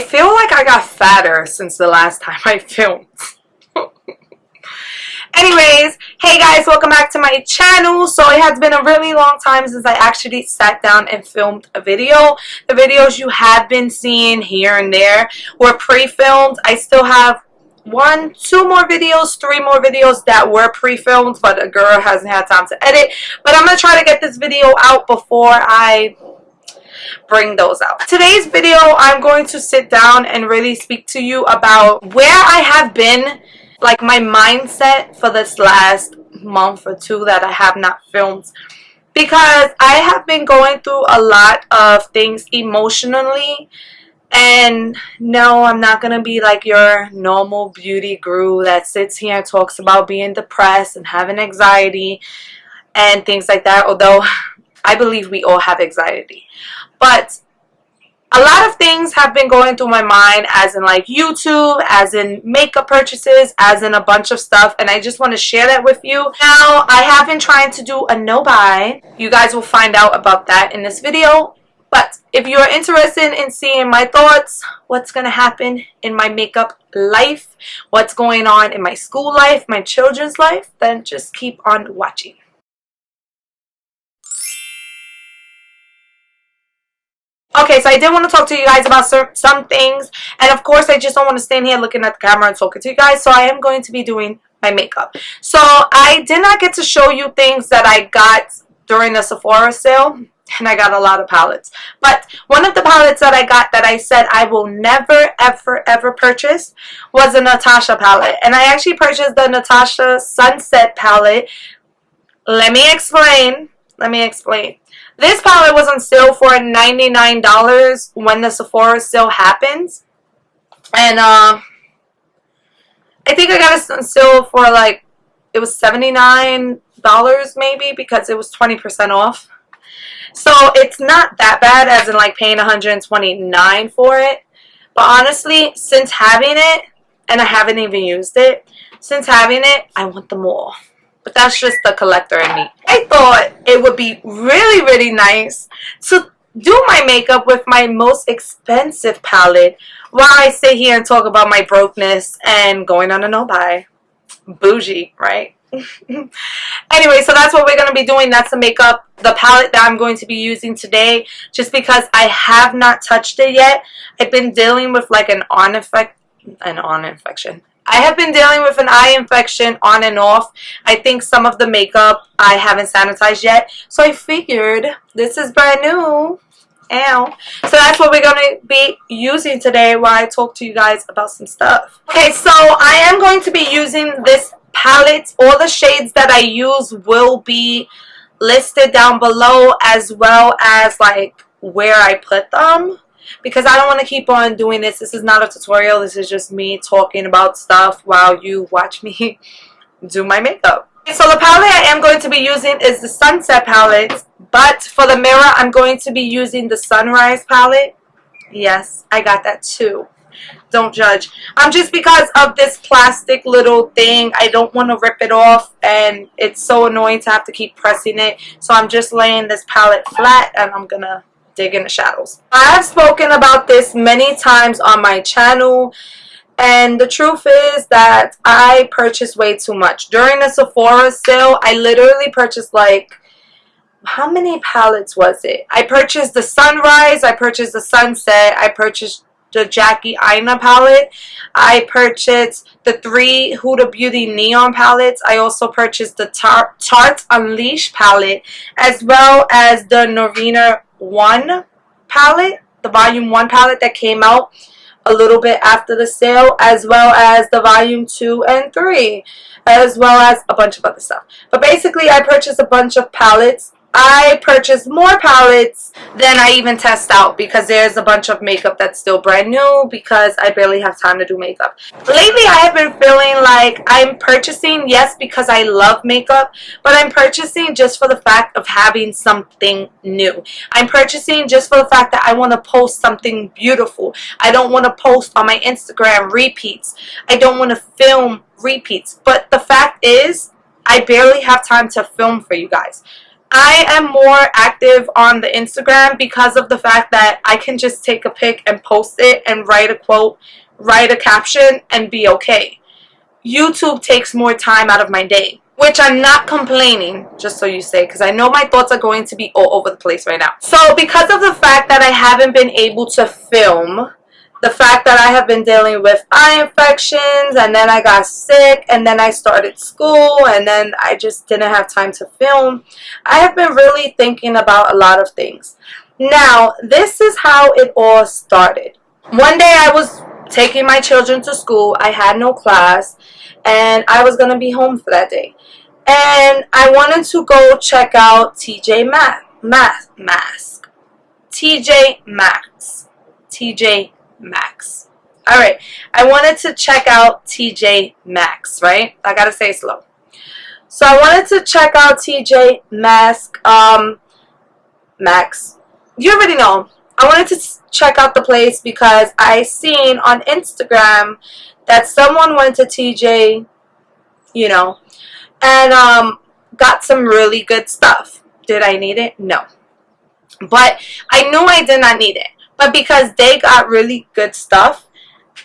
feel like I got fatter since the last time I filmed. Anyways, hey guys, welcome back to my channel. So it has been a really long time since I actually sat down and filmed a video. The videos you have been seeing here and there were pre-filmed. I still have 1, 2 more videos, 3 more videos that were pre-filmed, but a girl hasn't had time to edit. But I'm going to try to get this video out before I bring those out. Today's video, I'm going to sit down and really speak to you about where I have been, like my mindset for this last month or 2 that I have not filmed, because I have been going through a lot of things emotionally. And no, I'm not gonna be like your normal beauty guru that sits here and talks about being depressed and having anxiety and things like that, although I believe we all have anxiety. But a lot of things have been going through my mind, as in like YouTube, as in makeup purchases, as in a bunch of stuff, and I just want to share that with you. Now, I have been trying to do a no-buy. You guys will find out about that in this video. But if you're interested in seeing my thoughts, what's going to happen in my makeup life, what's going on in my school life, my children's life, then just keep on watching. Okay, so I did want to talk to you guys about some things, and of course I just don't want to stand here looking at the camera and talking to you guys, so I am going to be doing my makeup. So I did not get to show you things that I got during the Sephora sale, and I got a lot of palettes. But one of the palettes that I got that I said I will never, ever, ever purchase was a Natasha palette, and I actually purchased the Natasha Sunset palette. Let me explain. This palette was on sale for $99 when the Sephora sale happens. And I think I got it on sale for like, it was $79 maybe, because it was 20% off. So it's not that bad, as in like paying $129 for it. But honestly, since having it, and I haven't even used it, since having it, I want them all. But that's just the collector in me. I thought it would be really, really nice to do my makeup with my most expensive palette while I sit here and talk about my brokenness and going on a no-buy. Bougie, right? Anyway, so that's what we're going to be doing. That's the makeup, the palette that I'm going to be using today, just because I have not touched it yet. I've been dealing with like an infection. I have been dealing with an eye infection on and off. I think some of the makeup I haven't sanitized yet. So I figured this is brand new. Ow. So that's what we're going to be using today while I talk to you guys about some stuff. Okay, so I am going to be using this palette. All the shades that I use will be listed down below, as well as like where I put them, because I don't want to keep on doing this. This is not a tutorial. This is just me talking about stuff while you watch me do my makeup. So the palette I am going to be using is the Sunset palette, but for the mirror I'm going to be using the Sunrise palette. Yes, I got that too. Don't judge. Just because of this plastic little thing, I don't want to rip it off, and it's so annoying to have to keep pressing it. So I'm just laying this palette flat, and I'm gonna dig in the shadows. I have spoken about this many times on my channel, and the truth is that I purchased way too much. During the Sephora sale, I literally purchased like, how many palettes was it? I purchased the Sunrise, I purchased the Sunset, I purchased the Jackie Aina palette, I purchased the 3 Huda Beauty Neon palettes, I also purchased the Tarte Unleashed palette, as well as the Norvina 1 palette, the volume 1 palette that came out a little bit after the sale, as well as the volume 2 and 3, as well as a bunch of other stuff. But basically I purchased a bunch of palettes. I purchased more palettes than I even test out, because there's a bunch of makeup that's still brand new, because I barely have time to do makeup. Lately I have been feeling like I'm purchasing, yes, because I love makeup, but I'm purchasing just for the fact of having something new. I'm purchasing just for the fact that I want to post something beautiful. I don't want to post on my Instagram repeats. I don't want to film repeats. But the fact is, I barely have time to film for you guys. I am more active on the Instagram because of the fact that I can just take a pic and post it and write a quote, write a caption, and be okay. YouTube takes more time out of my day, which I'm not complaining, just so you say, because I know my thoughts are going to be all over the place right now. So because of the fact that I haven't been able to film, the fact that I have been dealing with eye infections, and then I got sick, and then I started school, and then I just didn't have time to film, I have been really thinking about a lot of things. Now, this is how it all started. One day I was taking my children to school. I had no class, and I was going to be home for that day. And I wanted to go check out TJ Maxx. TJ Maxx. TJ Maxx. Alright, I wanted to check out TJ Maxx, right? I gotta say it slow. So I wanted to check out TJ Maxx. Max. You already know. I wanted to check out the place because I seen on Instagram that someone went to TJ, you know, and got some really good stuff. Did I need it? No. But I knew I did not need it. But because they got really good stuff,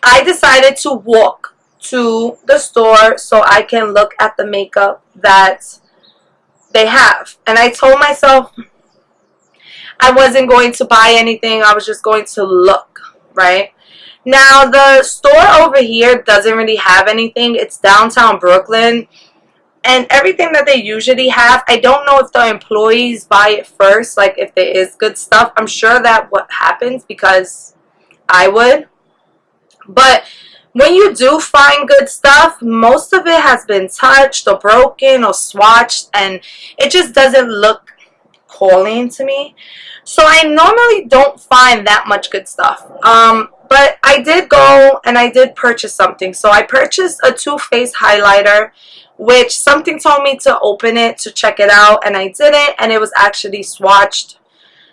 I decided to walk to the store so I can look at the makeup that they have. And I told myself I wasn't going to buy anything. I was just going to look, right? Now, the store over here doesn't really have anything. It's downtown Brooklyn. And everything that they usually have, I don't know if the employees buy it first, like if there is good stuff. I'm sure that what happens because I would. But when you do find good stuff, most of it has been touched or broken or swatched, and it just doesn't look calling to me. So I normally don't find that much good stuff. But I did go and I did purchase something. So I purchased a Too Faced highlighter, which something told me to open it to check it out, and I didn't, and it was actually swatched.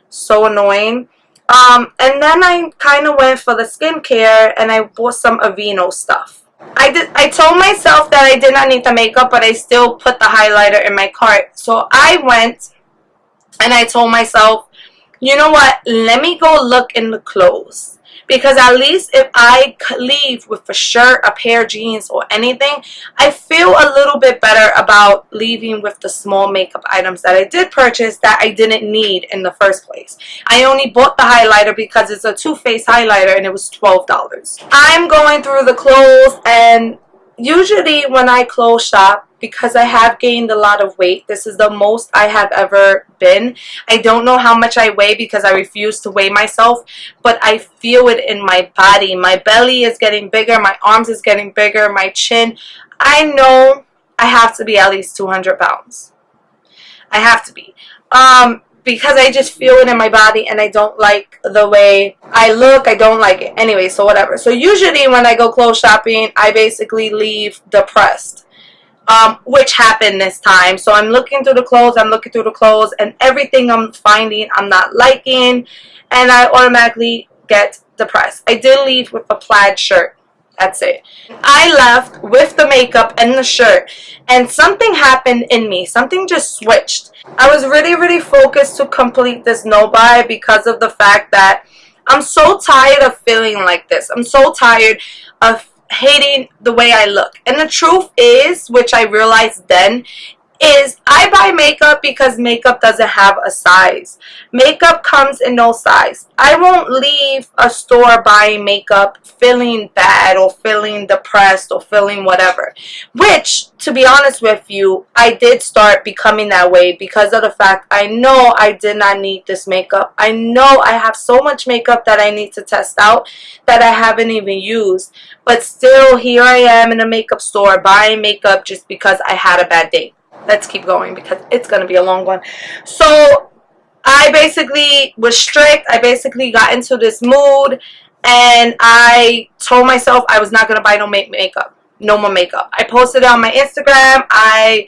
So annoying. And then I kind of went for the skincare, and I bought some Aveeno stuff. I told myself that I did not need the makeup, but I still put the highlighter in my cart. So I went and I told myself, you know what, let me go look in the clothes. Because at least if I leave with a shirt, a pair of jeans, or anything, I feel a little bit better about leaving with the small makeup items that I did purchase that I didn't need in the first place. I only bought the highlighter because it's a Too Faced highlighter and it was $12. I'm going through the clothes, and usually when I clothes shop, because I have gained a lot of weight, this is the most I have ever been. I don't know how much I weigh because I refuse to weigh myself, but I feel it in my body. My belly is getting bigger, my arms is getting bigger, my chin. I know I have to be at least 200 pounds. I have to be. Because I just feel it in my body, and I don't like the way I look. I don't like it. Anyway, so whatever. So usually when I go clothes shopping, I basically leave depressed. Which happened this time. So I'm looking through the clothes, and everything I'm finding I'm not liking, and I automatically get depressed. I did leave with a plaid shirt. That's it. I left with the makeup and the shirt, and something happened in me. Something just switched. I was really focused to complete this no buy because of the fact that I'm so tired of feeling like this. I'm so tired of hating the way I look. And the truth is, which I realized then, is I buy makeup because makeup doesn't have a size. Makeup comes in no size. I won't leave a store buying makeup feeling bad or feeling depressed or feeling whatever. Which, to be honest with you, I did start becoming that way because of the fact I know I did not need this makeup. I know I have so much makeup that I need to test out that I haven't even used. But still, here I am in a makeup store buying makeup just because I had a bad day. Let's keep going because it's going to be a long one. So I basically was strict. I basically got into this mood, and I told myself I was not going to buy no makeup. No more makeup. I posted it on my Instagram. I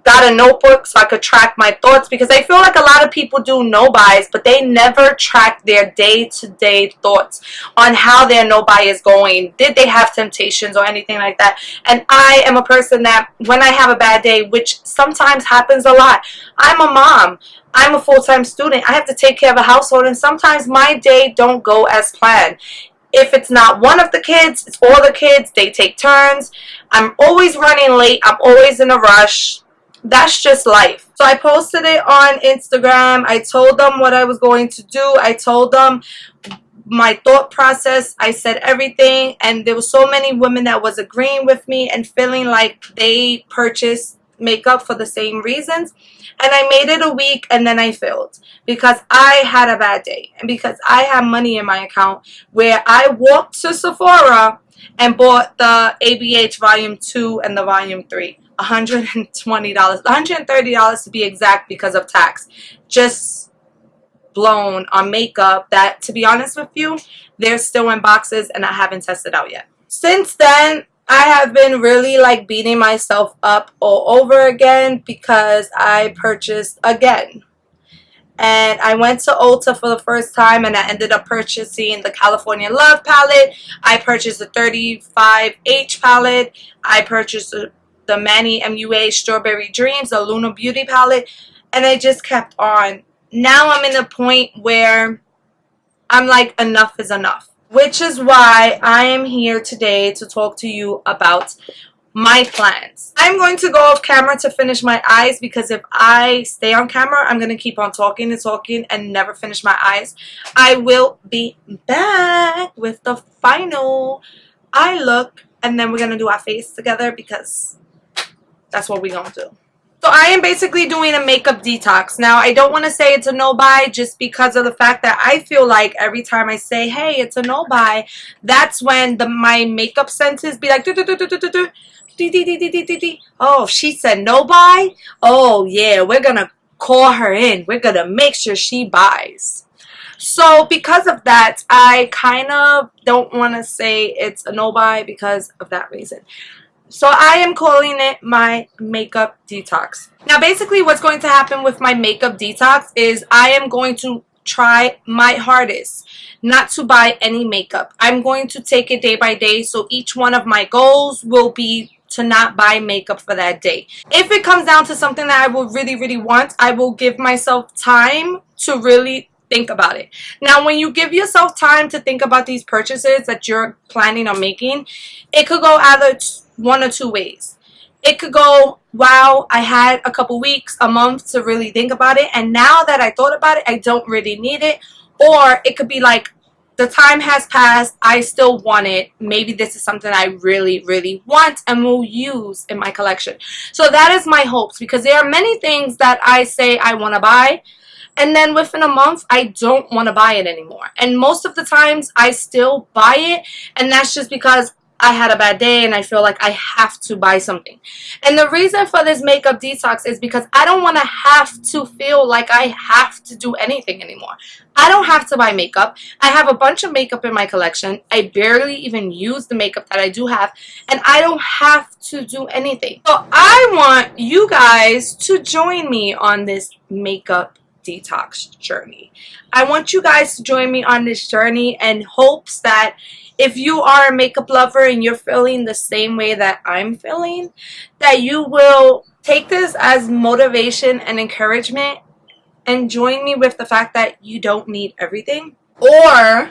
got a notebook so I could track my thoughts, because I feel like a lot of people do no buys, but they never track their day-to-day thoughts on how their no buy is going. Did they have temptations or anything like that? And I am a person that when I have a bad day, which sometimes happens a lot, I'm a mom, I'm a full-time student, I have to take care of a household, and sometimes my day don't go as planned. If it's not one of the kids, it's all the kids. They take turns. I'm always running late. I'm always in a rush. That's just life. So I posted it on Instagram. I told them what I was going to do. I told them my thought process. I said everything, and there were so many women that was agreeing with me and feeling like they purchased makeup for the same reasons. And I made it a week, and then I failed because I had a bad day and because I have money in my account where I walked to Sephora and bought the ABH Volume 2 and the Volume 3. $120, $130 to be exact, because of tax. Just blown on makeup that, to be honest with you, they're still in boxes and I haven't tested out yet. Since then, I have been really like beating myself up all over again because I purchased again. And I went to Ulta for the first time, and I ended up purchasing the California Love palette. I purchased the 35H palette. I purchased the Manny MUA Strawberry Dreams, the Luna Beauty palette. And I just kept on. Now I'm in a point where I'm like, enough is enough. Which is why I am here today to talk to you about my plans. I'm going to go off camera to finish my eyes, because if I stay on camera, I'm going to keep on talking and talking and never finish my eyes. I will be back with the final eye look, and then we're going to do our face together because that's what we're going to do. So I am basically doing a makeup detox. Now, I don't want to say it's a no buy just because of the fact that I feel like every time I say, hey, it's a no buy, that's when my makeup senses be like, oh, she said no buy? Oh, yeah, we're going to call her in. We're going to make sure she buys. So because of that, I kind of don't want to say it's a no buy because of that reason. So I am calling it my makeup detox. Now basically what's going to happen with my makeup detox is I am going to try my hardest not to buy any makeup. I'm going to take it day by day, so each one of my goals will be to not buy makeup for that day. If it comes down to something that I will really want, I will give myself time to really think about it. Now, when you give yourself time to think about these purchases that you're planning on making, it could go either one or two ways. It could go, wow, I had a couple weeks, a month to really think about it, and now that I thought about it, I don't really need it. Or it could be like, the time has passed, I still want it. Maybe this is something I really want and will use in my collection. So that is my hopes, because there are many things that I say I want to buy, and then within a month, I don't want to buy it anymore. And most of the times, I still buy it, and that's just because I had a bad day and I feel like I have to buy something. And the reason for this makeup detox is because I don't want to have to feel like I have to do anything anymore. I don't have to buy makeup. I have a bunch of makeup in my collection. I barely even use the makeup that I do have, and I don't have to do anything. So I want you guys to join me on this makeup detox journey. I want you guys to join me on this journey in hopes that if you are a makeup lover and you're feeling the same way that I'm feeling, that you will take this as motivation and encouragement and join me with the fact that you don't need everything. Or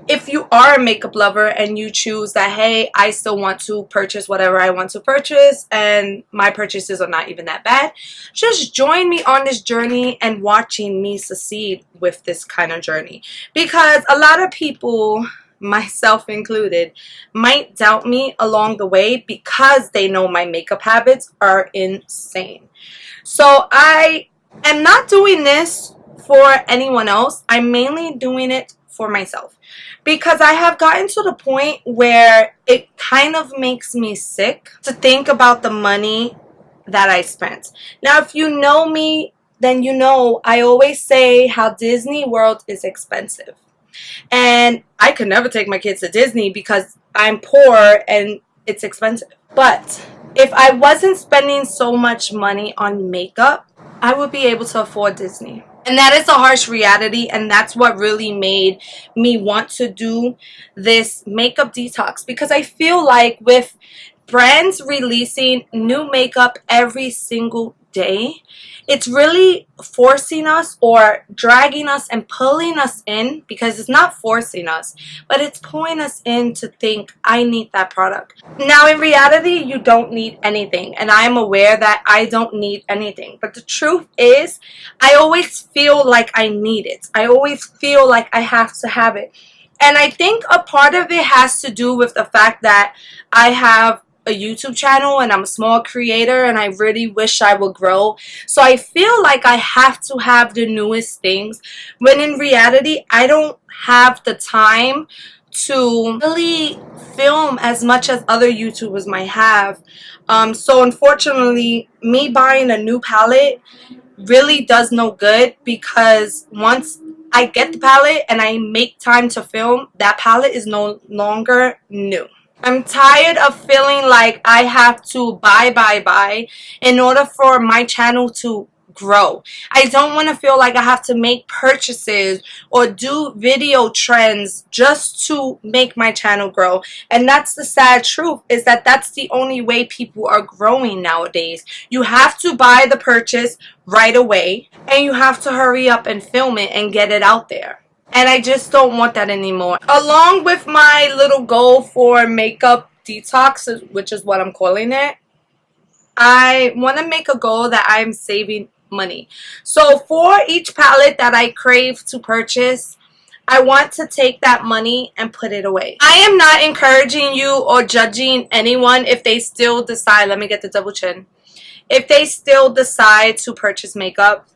if you are a makeup lover and you choose that, hey, I still want to purchase whatever I want to purchase and my purchases are not even that bad, just join me on this journey and watching me succeed with this kind of journey. Because a lot of people, myself included, might doubt me along the way because they know my makeup habits are insane. So I am not doing this for anyone else. I'm mainly doing it for myself, because I have gotten to the point where it kind of makes me sick to think about the money that I spent. Now, if you know me, then you know I always say how Disney World is expensive. And I could never take my kids to Disney because I'm poor and it's expensive. But If I wasn't spending so much money on makeup, I would be able to afford Disney. And that is a harsh reality, and that's what really made me want to do this makeup detox, because I feel like with brands releasing new makeup every single day, it's really forcing us or dragging us and pulling us in, because it's not forcing us, but it's pulling us in to think, I need that product. Now, in reality, you don't need anything, and I am aware that I don't need anything, but the truth is, I always feel like I need it. I always feel like I have to have it. And I think a part of it has to do with the fact that I have a YouTube channel and I'm a small creator, and I really wish I would grow. So I feel like I have to have the newest things, when in reality I don't have the time to really film as much as other YouTubers might have. So unfortunately, me buying a new palette really does no good, because once I get the palette and I make time to film, that palette is no longer new. I'm tired of feeling like I have to buy in order for my channel to grow. I don't want to feel like I have to make purchases or do video trends just to make my channel grow. And that's the sad truth, is that that's the only way people are growing nowadays. You have to buy the purchase right away, and you have to hurry up and film it and get it out there. And I just don't want that anymore. Along with my little goal for makeup detox, which is what I'm calling it, I want to make a goal that I'm saving money. So for each palette that I crave to purchase, I want to take that money and put it away. I am not encouraging you or judging anyone if they still decide, let me get the double chin, if they still decide to purchase makeup.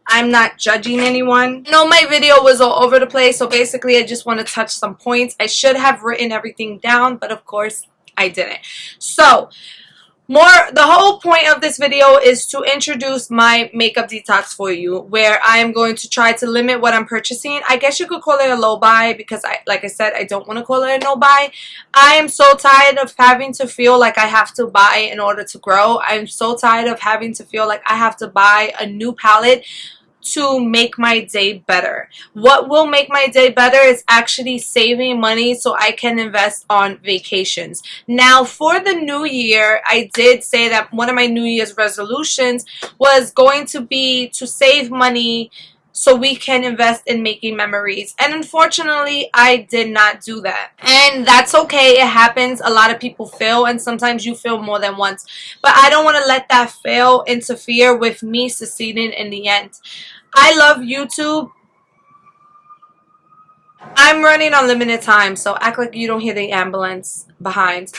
I'm not judging anyone. I know my video was all over the place, so basically I just want to touch some points. I should have written everything down, but of course I didn't. So the whole point of this video is to introduce my makeup detox for you, where I am going to try to limit what I'm purchasing. I guess you could call it a low buy, because like I said, I don't want to call it a no buy. I am so tired of having to feel like I have to buy in order to grow. I'm so tired of having to feel like I have to buy a new palette to make my day better. What will make my day better is actually saving money so I can invest on vacations. Now, for the new year, I did say that one of my New Year's resolutions was going to be to save money so we can invest in making memories. And unfortunately, I did not do that. And that's okay. It happens. A lot of people fail, and sometimes you fail more than once. But I don't want to let that fail interfere with me succeeding in the end. I love YouTube. I'm running on limited time, so act like you don't hear the ambulance behind.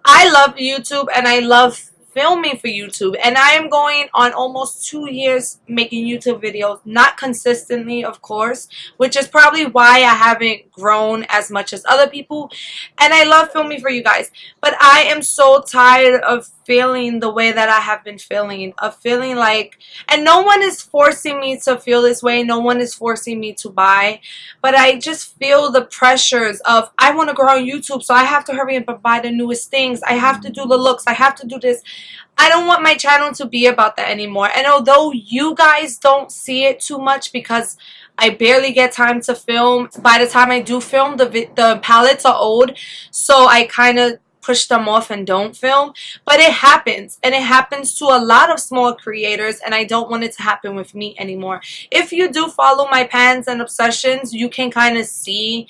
I love YouTube, and I love filming for YouTube, and I am going on almost 2 years making YouTube videos, not consistently, of course, which is probably why I haven't grown as much as other people. And I love filming for you guys, but I am so tired of feeling the way that I have been feeling, of feeling like, and no one is forcing me to feel this way, no one is forcing me to buy, but I just feel the pressures of, I want to grow on YouTube, so I have to hurry up and buy the newest things, I have to do the looks, I have to do this. I don't want my channel to be about that anymore. And although you guys don't see it too much because I barely get time to film, by the time I do film, the palettes are old, so I kind of push them off and don't film. But it happens, and it happens to a lot of small creators, and I don't want it to happen with me anymore. If you do follow my pans and obsessions, you can kind of see,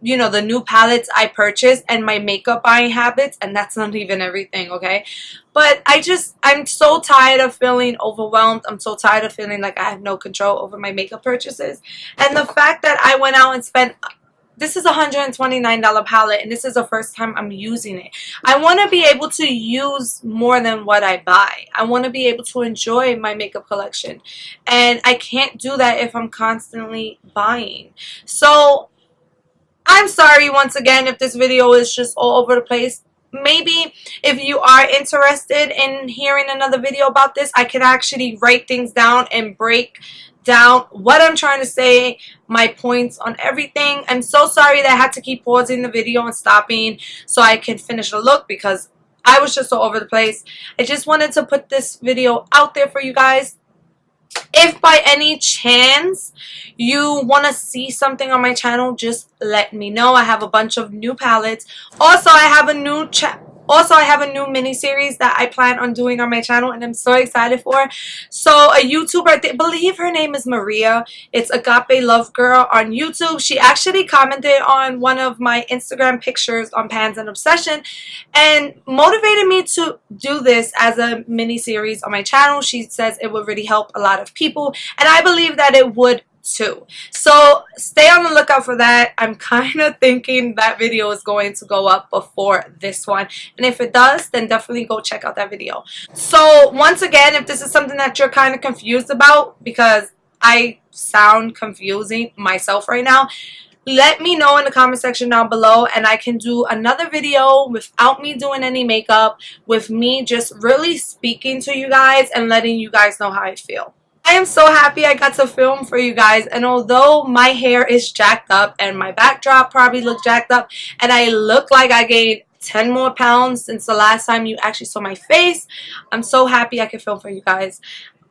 you know, the new palettes I purchased and my makeup buying habits, and that's not even everything, okay? But I'm so tired of feeling overwhelmed. I'm so tired of feeling like I have no control over my makeup purchases. And the fact that I went out and spent, this is a $129 palette, and this is the first time I'm using it. I want to be able to use more than what I buy. I want to be able to enjoy my makeup collection, and I can't do that if I'm constantly buying. So I'm sorry once again if this video is just all over the place. Maybe if you are interested in hearing another video about this, I could actually write things down and break down what I'm trying to say, my points on everything. I'm so sorry that I had to keep pausing the video and stopping so I can finish the look, because I was just all over the place. I just wanted to put this video out there for you guys. If by any chance you want to see something on my channel, just let me know. I have a bunch of new palettes. Also, I have a new mini series that I plan on doing on my channel, and I'm so excited for. So a YouTuber, I believe her name is Maria. It's Agape Love Girl on YouTube. She actually commented on one of my Instagram pictures on Pans and Obsession and motivated me to do this as a mini series on my channel. She says it would really help a lot of people, and I believe that it would too. So stay on the lookout for that. I'm kind of thinking that video is going to go up before this one, and if it does, then definitely go check out that video. So once again, if this is something that you're kind of confused about, because I sound confusing myself right now, let me know in the comment section down below, and I can do another video without me doing any makeup, with me just really speaking to you guys and letting you guys know how I feel. I am so happy I got to film for you guys, and although my hair is jacked up and my backdrop probably looks jacked up and I look like I gained 10 more pounds since the last time you actually saw my face, I'm so happy I could film for you guys.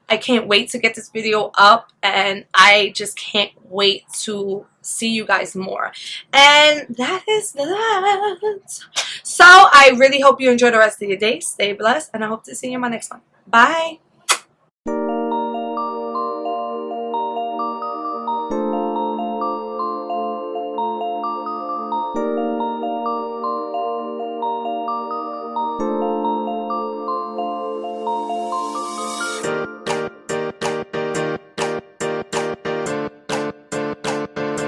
I can't wait to get this video up, and I just can't wait to see you guys more. And that is that. So I really hope you enjoy the rest of your day. Stay blessed, and I hope to see you in my next one. Bye.